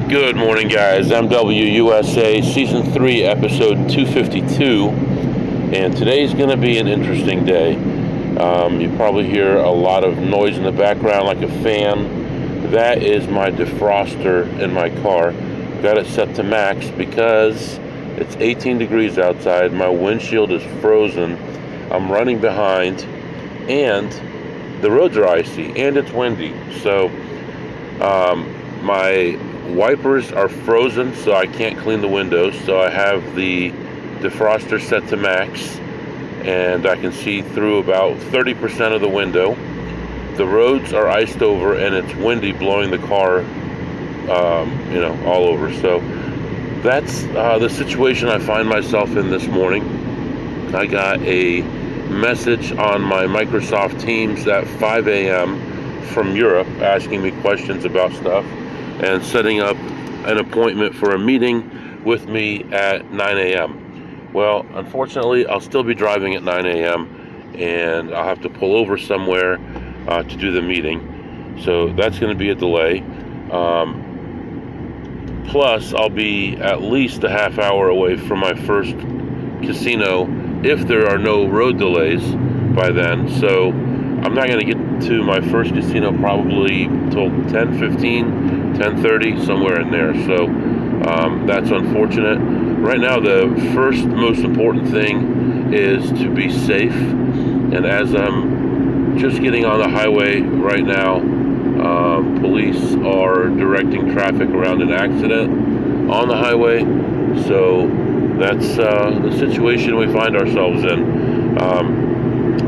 Good morning, guys. MWUSA Season 3, Episode 252, and today's going to be an interesting day. You probably hear a lot of noise in the background, like a fan. That is my defroster in my car. Got it set to max because it's 18 degrees outside. My windshield is frozen. I'm running behind, and the roads are icy, and it's windy. So, my wipers are frozen, so I can't clean the windows. So I have the defroster set to max, and I can see through about 30% of the window. The roads are iced over, and it's windy, blowing the car, all over. So that's the situation I find myself in this morning. I got a message on my Microsoft Teams at 5 a.m. from Europe asking me questions about stuff and setting up an appointment for a meeting with me at 9 a.m. Well, unfortunately, I'll still be driving at 9 a.m. and I'll have to pull over somewhere to do the meeting. So that's going to be a delay. Plus, I'll be at least a half hour away from my first casino if there are no road delays by then. So I'm not going to get to my first casino probably till 10:15, 10:30, somewhere in there. So that's unfortunate. Right now, the first most important thing is to be safe. And as I'm just getting on the highway right now, police are directing traffic around an accident on the highway. So that's the situation we find ourselves in.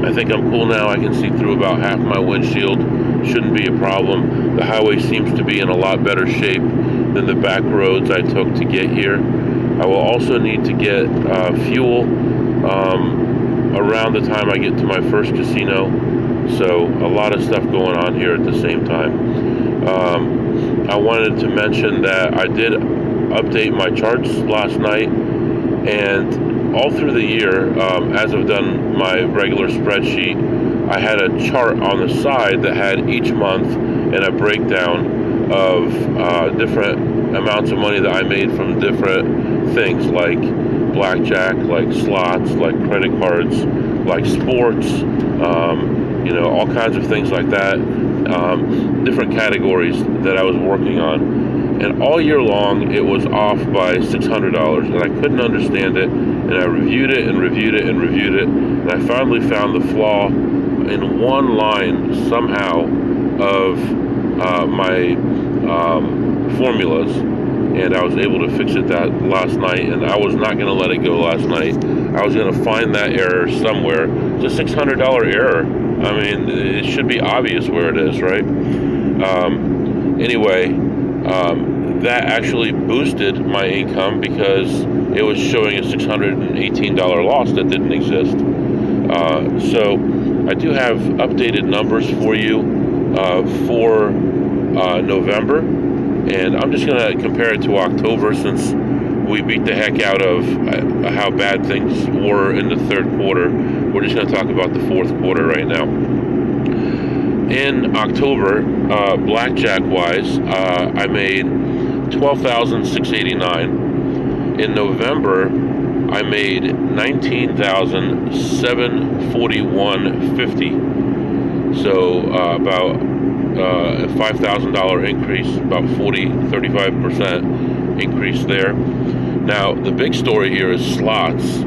I think I'm cool now. I can see through about half my windshield. Shouldn't be a problem. The highway seems to be in a lot better shape than the back roads I took to get here. I will also need to get fuel around the time I get to my first casino. So a lot of stuff going on here at the same time. I wanted to mention that I did update my charts last night, and all through the year, as I've done my regular spreadsheet, I had a chart on the side that had each month and a breakdown of different amounts of money that I made from different things, like blackjack, like slots, like credit cards, like sports, all kinds of things like that, different categories that I was working on. And all year long, it was off by $600, and I couldn't understand it. And I reviewed it and reviewed it and reviewed it, and I finally found the flaw in one line somehow of my formulas, and I was able to fix it that last night. And I was not going to let it go last night. I was going to find that error somewhere. It's a $600 error. I mean, it should be obvious where it is, right? Anyway. That actually boosted my income because it was showing a $618 loss that didn't exist. So I do have updated numbers for you for November, and I'm just going to compare it to October since we beat the heck out of how bad things were in the third quarter. We're just going to talk about the fourth quarter right now. In October, blackjack-wise, I made $12,689. In November, I made $19,741.50. So about a $5,000 increase, about 35% increase there. Now, the big story here is slots.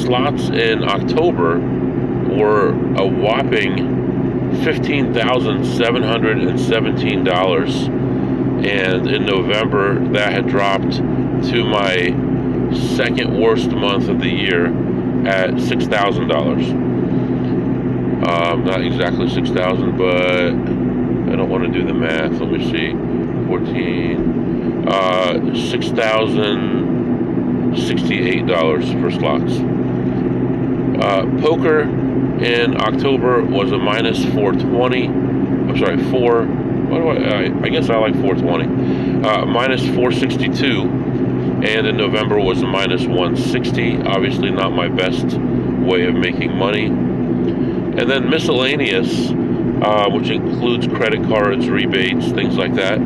Slots in October were a whopping $15,717, and in November that had dropped to my second worst month of the year at $6,000. Not exactly 6,000, but I don't want to do the math. Let me see. 14, $6,068 for slots. Poker in October was a minus 420. I'm sorry, I guess I like 420. Minus 462. And in November was a minus 160. Obviously not my best way of making money. And then miscellaneous, which includes credit cards, rebates, things like that,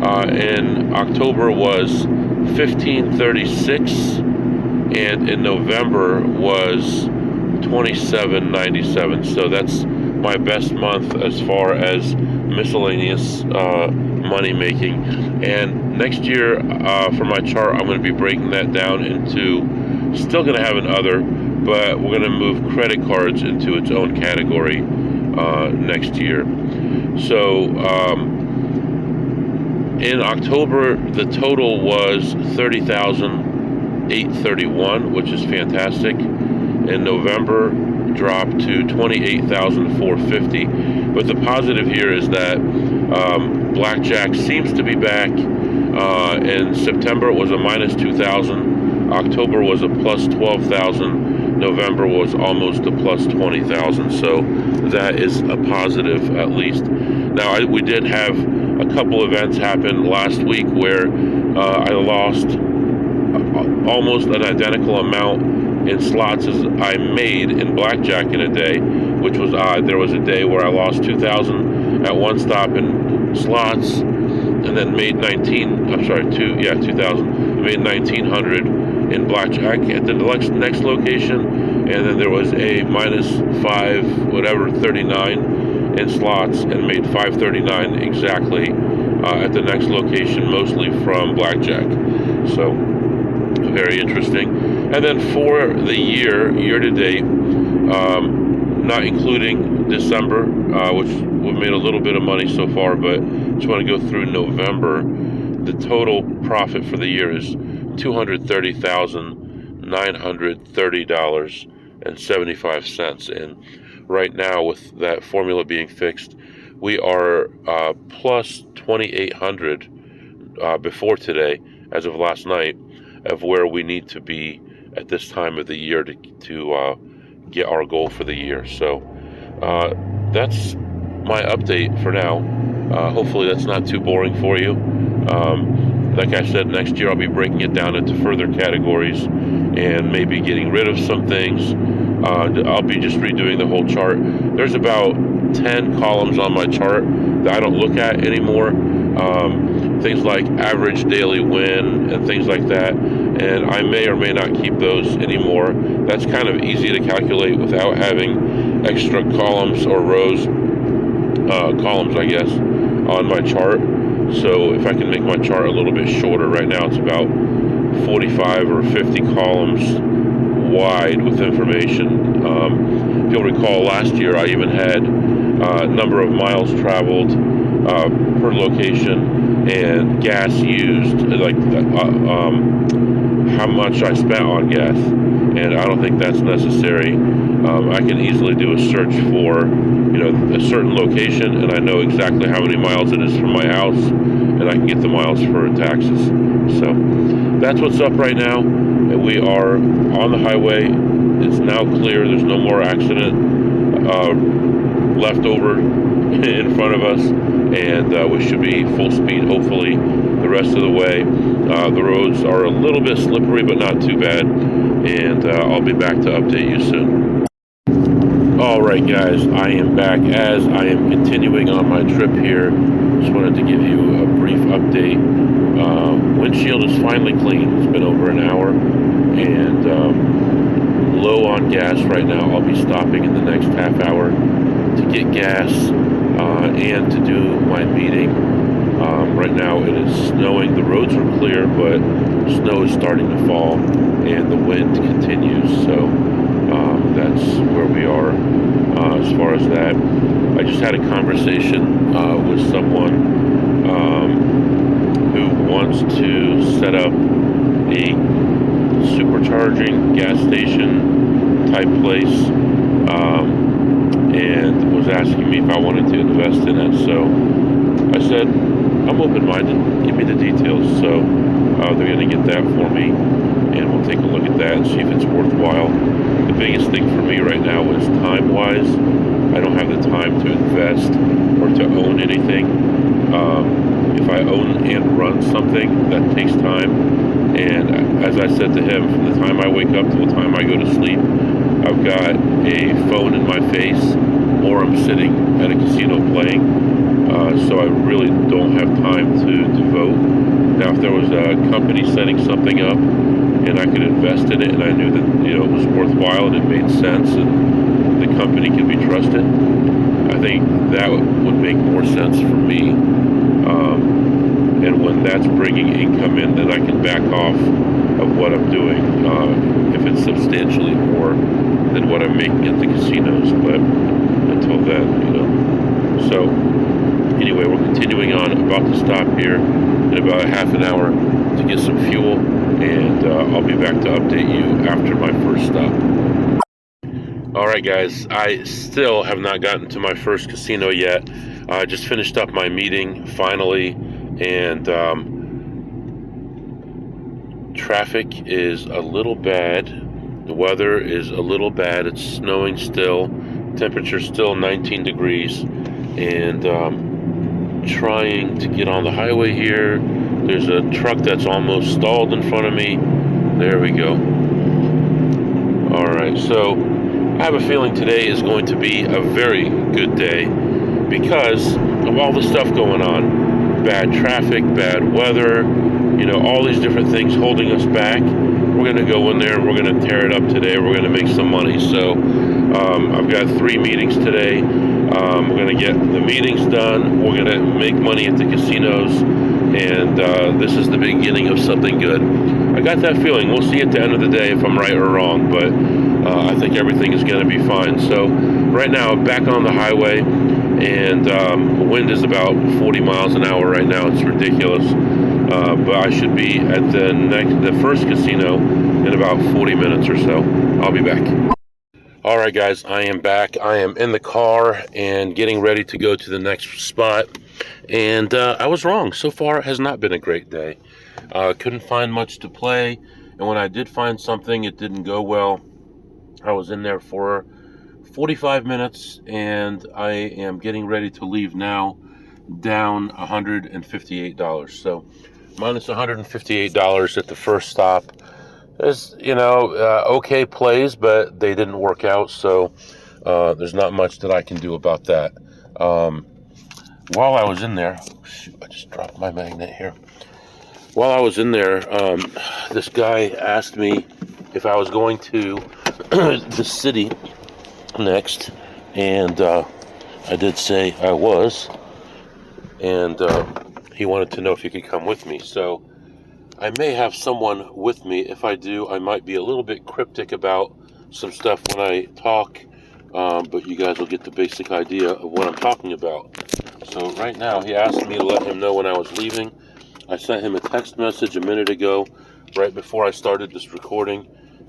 In October was 1536, and in November was 2797. So that's my best month as far as miscellaneous money making. And next year, for my chart, I'm going to be breaking that down into, still going to have an other, but we're going to move credit cards into its own category next year. So in October, the total was 30,831, which is fantastic. In November, dropped to 28,450. But the positive here is that blackjack seems to be back. In September, it was a minus 2,000. October was a plus 12,000. November was almost a plus 20,000. So that is a positive, at least. Now, we did have a couple events happen last week where I lost almost an identical amount in slots as I made in blackjack in a day, which was odd. There was a day where I lost 2,000 at one stop in slots, and then made 2,000. Made 1,900 in blackjack at the next location, and then there was a minus 39 in slots, and made 539 exactly at the next location, mostly from blackjack. So very interesting. And then for the year to date, not including December, which we've made a little bit of money so far, but just want to go through November. The total profit for the year is $230,930.75. And right now, with that formula being fixed, we are plus 2,800 before today, as of last night, of where we need to be at this time of the year to get our goal for the year. So that's my update for now. Hopefully that's not too boring for you. Like I said, next year I'll be breaking it down into further categories and maybe getting rid of some things. I'll be just redoing the whole chart. There's about 10 columns on my chart that I don't look at anymore. Things like average daily win and things like that. And I may or may not keep those anymore. That's kind of easy to calculate without having extra columns or rows, columns, I guess, on my chart. So if I can make my chart a little bit shorter, right now it's about 45 or 50 columns wide with information. If you'll recall, last year I even had number of miles traveled per location and gas used, like how much I spent on gas. And I don't think that's necessary. I can easily do a search for, a certain location, and I know exactly how many miles it is from my house, and I can get the miles for taxes. So that's what's up right now. And we are on the highway. It's now clear. There's no more accident left over in front of us, and we should be full speed, hopefully, the rest of the way. The roads are a little bit slippery, but not too bad, and I'll be back to update you soon. Alright guys, I am back as I am continuing on my trip here. Just wanted to give you a brief update. Windshield is finally clean. It's been over an hour, and low on gas right now. I'll be stopping in the next half hour to get gas and to do my meeting. Right now it is snowing. The roads are clear, but snow is starting to fall and the wind continues. So that's where we are as far as that. I just had a conversation with someone who wants to set up a supercharging gas station type place, and was asking me if I wanted to invest in it. So I said, I'm open-minded, give me the details. So they're going to get that for me, and we'll take a look at that and see if it's worthwhile. The biggest thing for me right now is time-wise. I don't have the time to invest or to own anything. If I own and run something, that takes time. And as I said to him, from the time I wake up to the time I go to sleep, I've got a phone in my face, or I'm sitting at a casino playing. so I really don't have time to devote. Now, if there was a company setting something up and I could invest in it, and I knew that it was worthwhile and it made sense, and the company could be trusted, I think that would make more sense for me. And when that's bringing income in, then I can back off of what I'm doing if it's substantially more than what I'm making at the casinos. But until then, So anyway, we're continuing on. About to stop here in about a half an hour to get some fuel, and I'll be back to update you after my first stop. Alright guys, I still have not gotten to my first casino yet. I just finished up my meeting finally, and traffic is a little bad. The weather is a little bad. It's snowing still. Temperature still 19 degrees, and trying to get on the highway here. There's a truck that's almost stalled in front of me. There we go. Alright, so I have a feeling today is going to be a very good day because of all the stuff going on. Bad traffic, bad weather, all these different things holding us back. We're going to go in there and we're going to tear it up today. We're going to make some money. So I've got 3 meetings today. We're going to get the meetings done. We're going to make money at the casinos. And this is the beginning of something good. I got that feeling. We'll see at the end of the day if I'm right or wrong. But I think everything is going to be fine. So right now, I'm back on the highway. And the wind is about 40 miles an hour right now. It's ridiculous. But I should be at the first casino in about 40 minutes or so. I'll be back. All right, guys, I am back. I am in the car and getting ready to go to the next spot. And I was wrong. So far, it has not been a great day. Couldn't find much to play. And when I did find something, it didn't go well. I was in there for 45 minutes, and I am getting ready to leave now, down $158. So minus $158 at the first stop. There's, okay plays, but they didn't work out, so there's not much that I can do about that. While I was in there, shoot, I just dropped my magnet here. While I was in there, this guy asked me if I was going to the city next, and I did say I was, and he wanted to know if he could come with me. So I may have someone with me. If I do, I might be a little bit cryptic about some stuff when I talk, but you guys will get the basic idea of what I'm talking about. So right now, he asked me to let him know when I was leaving. I sent him a text message a minute ago, right before I started this recording,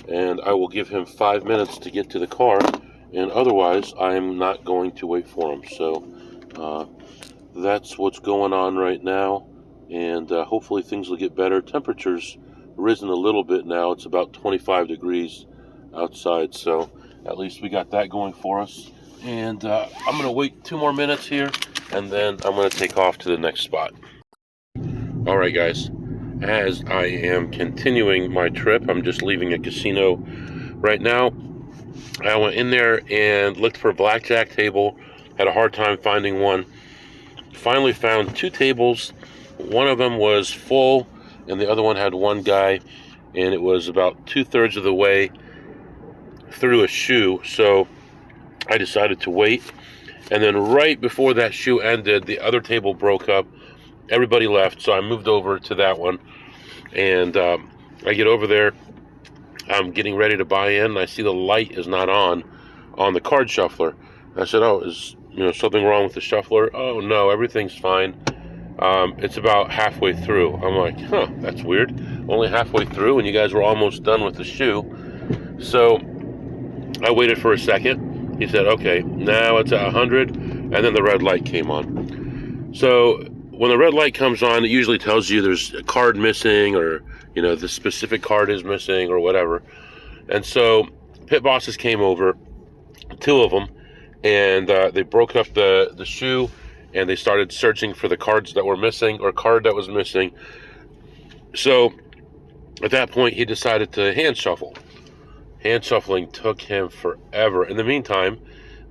and I will give him 5 minutes to get to the car, and otherwise, I am not going to wait for him. So that's what's going on right now, and hopefully things will get better. Temperature's risen a little bit now. It's about 25 degrees outside, so at least we got that going for us. And I'm going to wait 2 more minutes here, and then I'm going to take off to the next spot. All right, guys. As I am continuing my trip, I'm just leaving a casino right now. I went in there and looked for a blackjack table. Had a hard time finding one. Finally found 2 tables. One of them was full, and the other one had one guy, and it was about 2/3 of the way through a shoe. So I decided to wait. And then right before that shoe ended, the other table broke up. Everybody left, so I moved over to that one. And I get over there. I'm getting ready to buy in, and I see the light is not on the card shuffler. I said, "Oh, is something wrong with the shuffler?" "Oh, no, everything's fine. It's about halfway through." I'm like, "Huh, that's weird. Only halfway through, and you guys were almost done with the shoe." So I waited for a second. He said, "Okay, now it's at 100," and then the red light came on. So when the red light comes on, it usually tells you there's a card missing, or the specific card is missing, or whatever. And so pit bosses came over, 2 of them, and they broke up the shoe, and they started searching for the cards that were missing, or card that was missing. So at that point, he decided to hand shuffle. Hand shuffling took him forever. In the meantime,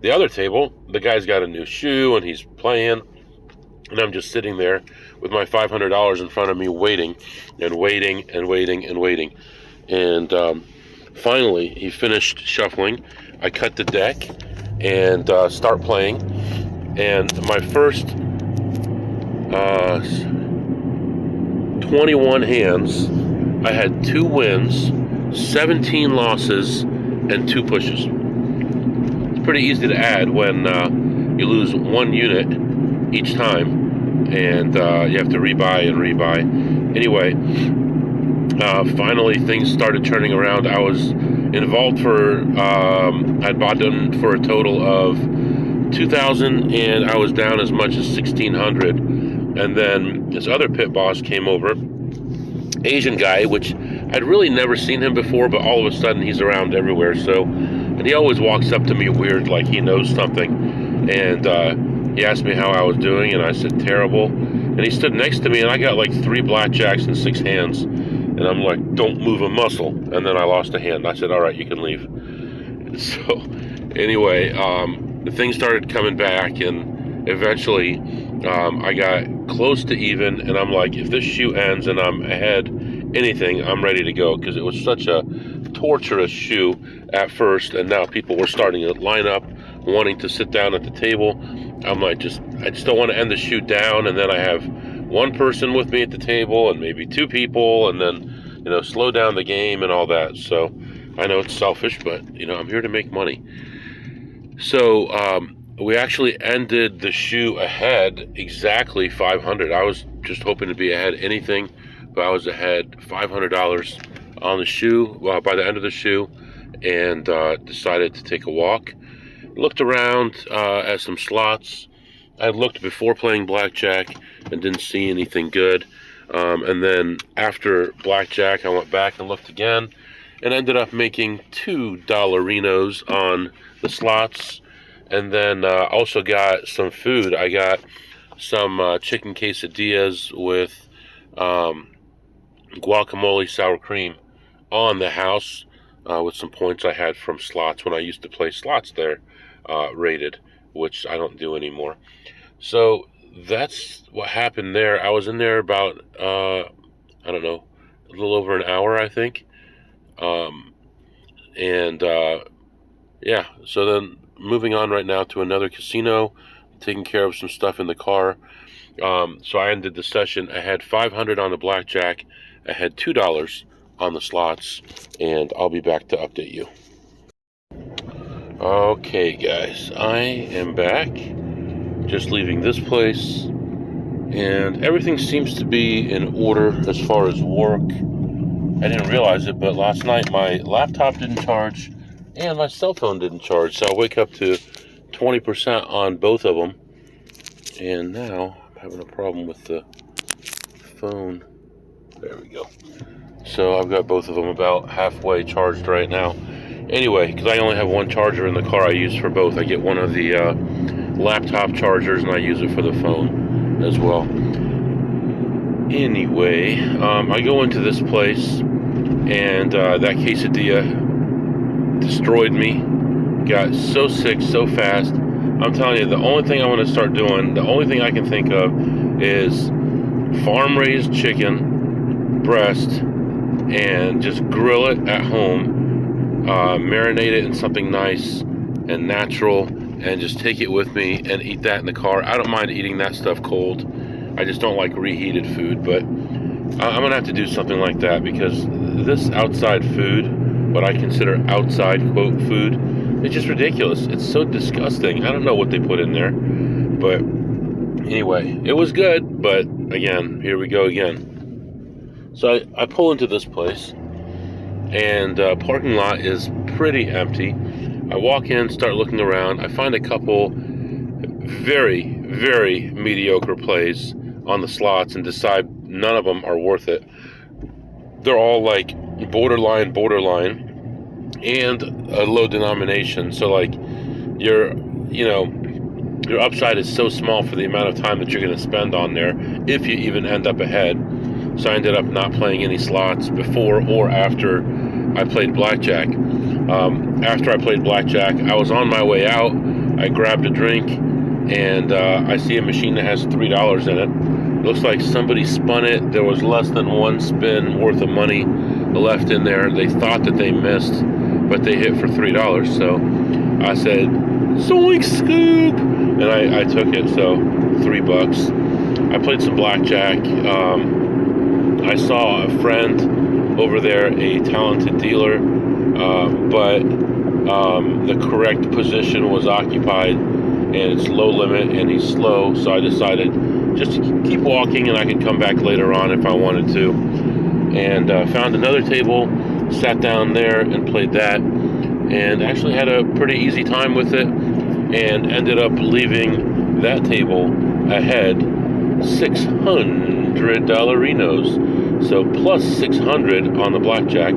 the other table, the guy's got a new shoe, and he's playing. And I'm just sitting there with my $500 in front of me, waiting and waiting and waiting and waiting. And finally, he finished shuffling. I cut the deck and start playing. And my first 21 hands, I had 2 wins, 17 losses, and 2 pushes. It's pretty easy to add when you lose 1 unit each time, and you have to rebuy and rebuy. Anyway, finally things started turning around. I was involved for, I'd bought them for a total of 2,000, and I was down as much as 1,600. And then this other pit boss came over, Asian guy, which I'd really never seen him before, but all of a sudden he's around everywhere. So, and he always walks up to me weird, like he knows something. And he asked me how I was doing, and I said terrible. And he stood next to me, and I got like 3 blackjacks and 6 hands. And I'm like, don't move a muscle. And then I lost a hand. I said, all right, you can leave. So anyway, the things started coming back, and eventually I got close to even, and I'm like, if this shoe ends and I'm ahead anything, I'm ready to go, because it was such a torturous shoe at first, and now people were starting to line up, wanting to sit down at the table. I'm like, I just don't want to end the shoe down, and then I have 1 person with me at the table, and maybe 2 people, and then, slow down the game and all that. So I know it's selfish, but, I'm here to make money. So we actually ended the shoe ahead exactly 500. I was just hoping to be ahead anything, but I was ahead $500 on the shoe by the end of the shoe, and decided to take a walk. Looked around at some slots. I looked before playing blackjack and didn't see anything good. And then after blackjack, I went back and looked again, and ended up making $2 on the slots. And then also got some food. I got some chicken quesadillas with guacamole sour cream on the house, with some points I had from slots when I used to play slots there, rated, which I don't do anymore. So that's what happened there. I was in there about, I don't know, a little over an hour, I think. Yeah, so then moving on right now to another casino, taking care of some stuff in the car. So I ended the session. I had 500 on the blackjack. I had $2 on the slots, and I'll be back to update you. Okay, guys, I am back. Just leaving this place, and everything seems to be in order as far as work. I didn't realize it, but last night my laptop didn't charge and my cell phone didn't charge, so I wake up to 20% on both of them, and now I'm having a problem with the phone. There we go. So I've got both of them about halfway charged right now. Anyway, because I only have 1 charger in the car, I use for both. I get one of the laptop chargers, and I use it for the phone as well. Anyway, I go into this place, and that quesadilla destroyed me. Got so sick so fast. I'm telling you, the only thing I want to start doing, the only thing I can think of is farm-raised chicken breast, and just grill it at home, marinate it in something nice and natural, and just take it with me and eat that in the car. I don't mind eating that stuff cold. I just don't like reheated food, but I'm gonna have to do something like that, because this outside food, what I consider outside quote food, it's just ridiculous. It's so disgusting. I don't know what they put in there, but anyway, it was good. But again, here we go again. So I pull into this place, and parking lot is pretty empty. I walk in, start looking around. I find a couple very, very mediocre plays on the slots, and decide none of them are worth it. They're all like borderline, and a low denomination. So like your upside is so small for the amount of time that you're going to spend on there, if you even end up ahead. So I ended up not playing any slots before or after I played blackjack. After I played blackjack, I was on my way out. I grabbed a drink, and I see a machine that has $3 in it. Looks like somebody spun it. There was less than one spin worth of money left in there. They thought that they missed, but they hit for $3. So I said, "Zoink, scoop!" and I took it. So $3. I played some blackjack. I saw a friend over there, a talented dealer, but the correct position was occupied, and it's low limit, and he's slow. So I decided just to keep walking, and I could come back later on if I wanted to. And found another table, sat down there and played that, and actually had a pretty easy time with it, and ended up leaving that table ahead $600 So plus 600 on the blackjack,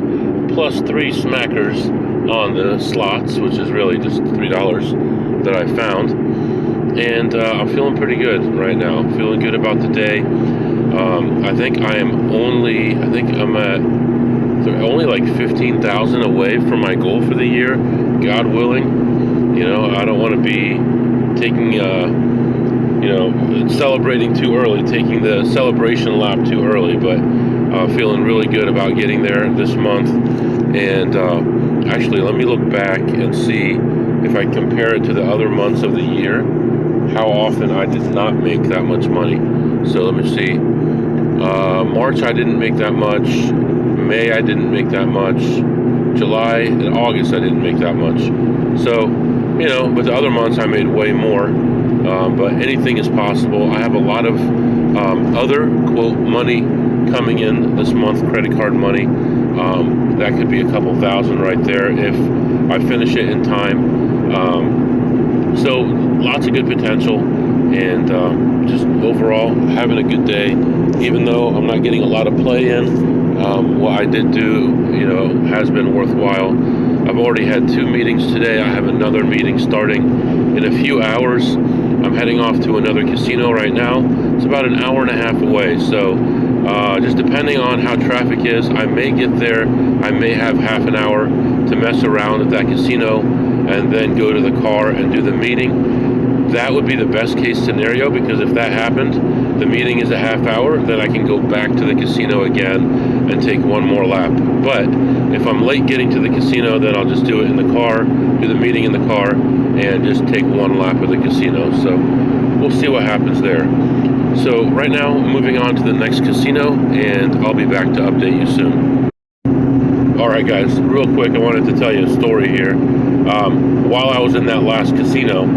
plus 3 smackers on the slots, which is really just $3 that I found. And I'm feeling pretty good right now. I'm feeling good about the day. I think I'm at only like 15,000 away from my goal for the year, God willing. You know, I don't want to be taking celebrating too early, taking the celebration lap too early, but feeling really good about getting there this month. And actually, let me look back and see if I compare it to the other months of the year, how often I did not make that much money. So let me see. March I didn't make that much. May I didn't make that much. July and August I didn't make that much. So, but the other months I made way more. But anything is possible. I have a lot of other, quote, money coming in this month, credit card money. That could be a couple thousand right there if I finish it in time. So lots of good potential, and just overall having a good day. Even though I'm not getting a lot of play in, what I did do, has been worthwhile. I've already had 2 meetings today. I have another meeting starting in a few hours. I'm heading off to another casino right now. It's about an hour and a half away. So just depending on how traffic is, I may get there. I may have half an hour to mess around at that casino and then go to the car and do the meeting. That would be the best case scenario, because if that happened, the meeting is a half hour, then I can go back to the casino again and take one more lap. But if I'm late getting to the casino, then I'll just do it in the car, do the meeting in the car, and just take one lap of the casino. So we'll see what happens there. So right now, moving on to the next casino, and I'll be back to update you soon. Alright guys, real quick, I wanted to tell you a story here. While I was in that last casino,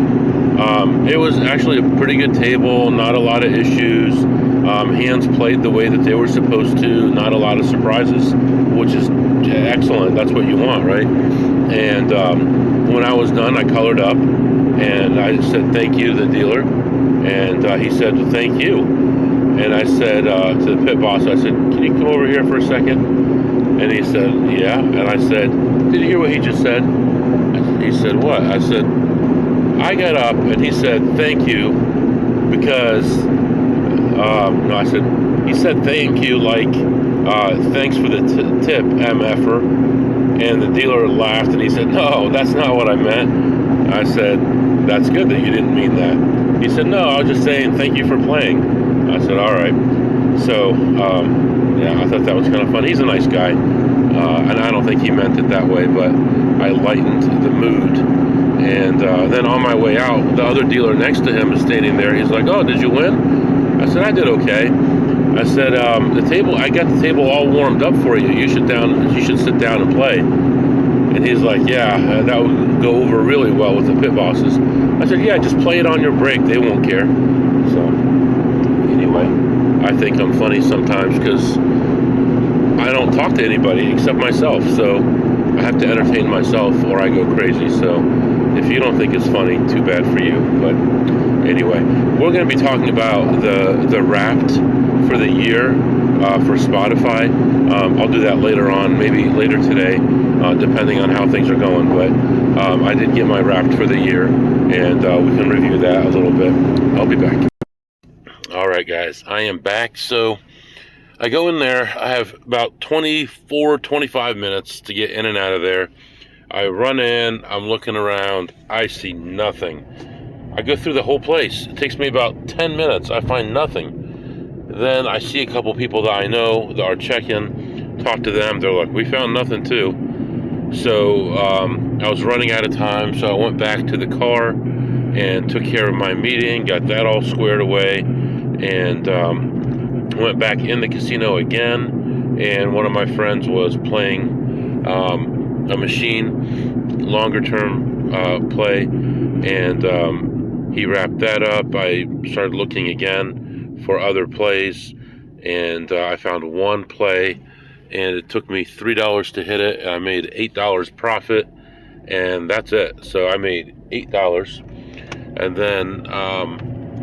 it was actually a pretty good table, not a lot of issues. Hands played the way that they were supposed to, not a lot of surprises, which is excellent. That's what you want, right? And when I was done, I colored up, and I said thank you to the dealer, and he said thank you. And I said to the pit boss, I said, can you come over here for a second? And he said, yeah. And I said, did you hear what he just said? He said, what? I said, I got up and he said, thank you, because, no, I said, he said thank you, like, thanks for the tip, MFer. And the dealer laughed and he said, no, that's not what I meant. I said, that's good that you didn't mean that. He said, no, I was just saying thank you for playing. I said, all right. So, yeah, I thought that was kind of fun. He's a nice guy, and I don't think he meant it that way, but I lightened the mood. And then on my way out, the other dealer next to him is standing there. He's like, oh, did you win? I said, I did okay. I said, I got the table all warmed up for you. You should sit down and play. And he's like, yeah, that would go over really well with the pit bosses. I said, yeah, just play it on your break. They won't care. So anyway, I think I'm funny sometimes because I don't talk to anybody except myself. So I have to entertain myself or I go crazy. So if you don't think it's funny, too bad for you. But anyway, we're going to be talking about the Wrapped for the year for Spotify. I'll do that later on, maybe later today, depending on how things are going. But I did get my Wrapped for the year, and we can review that a little bit. I'll be back. All right, guys, I am back. So I go in there. I have about 25 minutes to get in and out of there. I run in. I'm looking around. I see nothing. I go through the whole place. It takes me about 10 minutes. I find nothing. Then I see a couple people that I know that are checking, talk to them. They're like, we found nothing too. So I was running out of time, so I went back to the car and took care of my meeting, got that all squared away, and went back in the casino again. And one of my friends was playing a machine, longer term play, and he wrapped that up. I started looking again for other plays, and I found one play, and it took me $3 to hit it, and I made $8 profit, and that's it. So I made $8, and then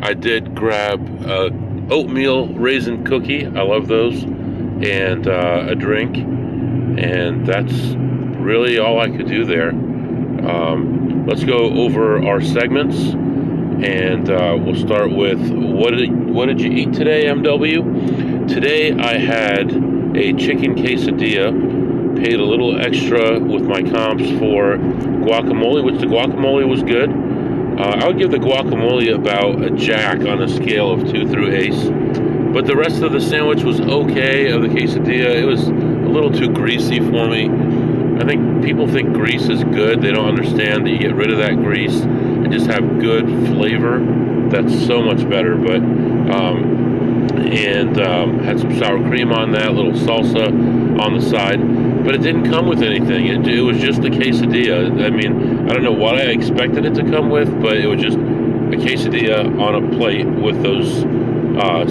I did grab a oatmeal raisin cookie. I love those, and a drink, and that's really all I could do there. Let's go over our segments, and we'll start with what did you eat today, MW? Today I had a chicken quesadilla, paid a little extra with my comps for guacamole, which the guacamole was good. I would give the guacamole about a jack on a scale of 2 through ace, but the rest of the sandwich was okay. Of the quesadilla, it was a little too greasy for me. I think people think grease is good. They don't understand that you get rid of that grease and just have good flavor. That's so much better. But had some sour cream on that, a little salsa on the side, but it didn't come with anything. It was just a quesadilla. I mean, I don't know what I expected it to come with, but it was just a quesadilla on a plate with those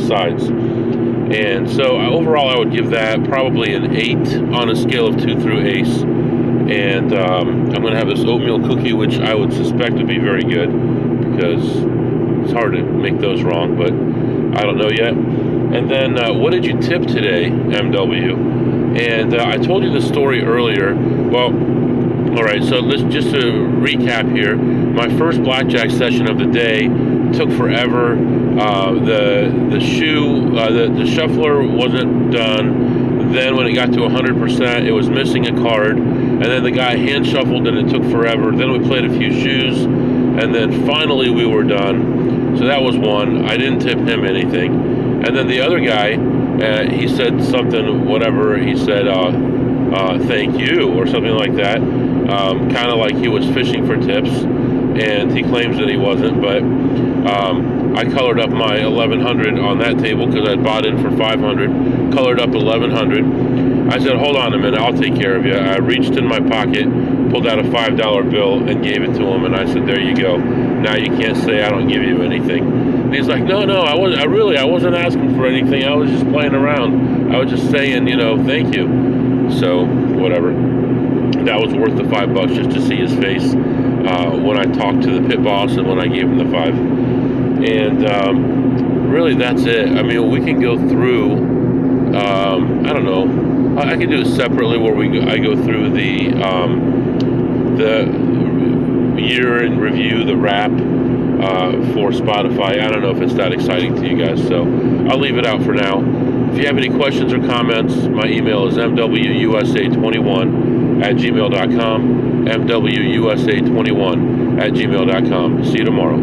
sides. And so overall, I would give that probably an 8 on a scale of 2 through ace. And I'm going to have this oatmeal cookie, which I would suspect to be very good, because it's hard to make those wrong, but I don't know yet. And then, what did you tip today, MW? And I told you the story earlier. Well, all right, so let's just to recap here. My first blackjack session of the day took forever. The shuffler wasn't done. Then when it got to 100%, it was missing a card. And then the guy hand shuffled and it took forever. Then we played a few shoes. And then finally we were done. So that was one. I didn't tip him anything. And then the other guy, he said something, whatever. He said, thank you, or something like that. Kind of like he was fishing for tips. And he claims that he wasn't. But I colored up my 1100 on that table because I bought in for 500. Colored up 1100. I said, hold on a minute, I'll take care of you. I reached in my pocket, pulled out a $5 bill and gave it to him, and I said, there you go. Now you can't say I don't give you anything. And he's like, no, I wasn't asking for anything. I was just playing around. I was just saying, thank you. So, whatever. That was worth the $5 just to see his face when I talked to the pit boss and when I gave him the 5. And really, that's it. I mean, we can go through, I don't know. I could do it separately where I go through the year in review, the wrap for Spotify. I don't know if it's that exciting to you guys, so I'll leave it out for now. If you have any questions or comments, my email is mwusa21@gmail.com, mwusa21@gmail.com. See you tomorrow.